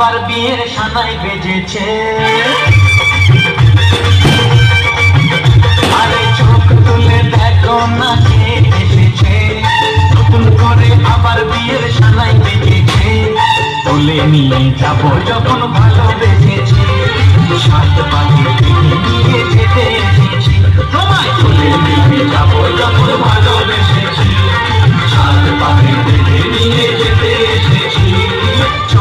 আবার বিয়ের সানাই বেজেছে। আরে চোখ তুলে দেখো না কে এসেছে, নতুন করে আবার বিয়ের সানাই বেজেছে। তুলে নিয়ে যাবো যখন ভালোবেসেছি, সাত পাখি থেকে নিয়ে যেতে এসেছি। তোমায় তুলে নিয়ে যাবো যখন ভালোবেসেছি, সাত পাখি থেকে